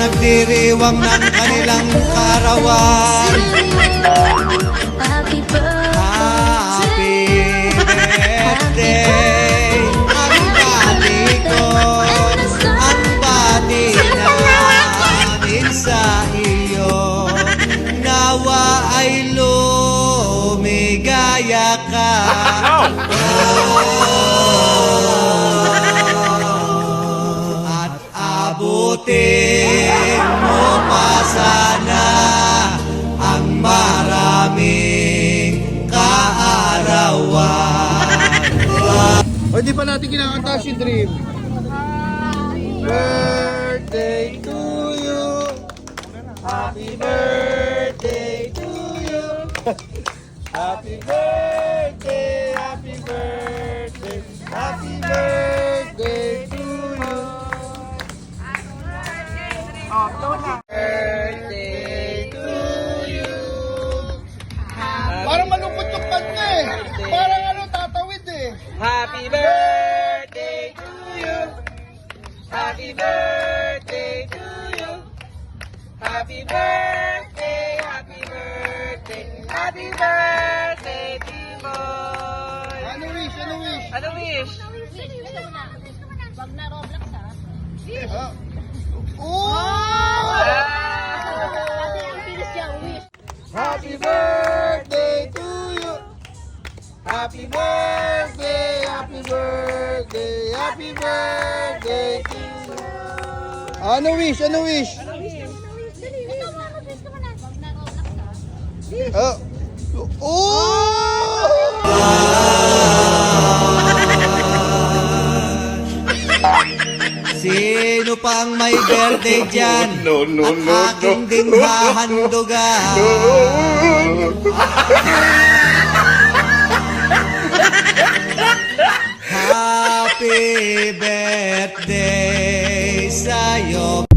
nagdiriwang ng kanilang kaarawan. Happy Happy birthday, ang bati ko, ang bati namin sa iyo. Nawa ay lumigaya ka. At abutin mo pa sana ang maraming kaarawan. O di pa natin kinakanta si Dream. Birthday to you. Happy birthday to you. Happy birthday, happy birthday, happy birthday to you. Birthday to you. Parang malungkot yung kanya eh. Parang ano, tatawid eh. Happy birthday to you. Happy birthday to you. Happy birthday, happy birthday, happy birthday, Timoy. Ano wish, ano wish? Ano wish? Wag na Roblox ha. Ah. Oh! Kasi ang bilis niya, wish. Happy birthday to you. Happy birthday, happy birthday, happy birthday to you. Ano wish, ano wish? Wag na Roblox ha. Ah. Oh! Sino pang may birthday dyan? No, no, no, At aking ding hahandugan. Happy birthday sa'yo.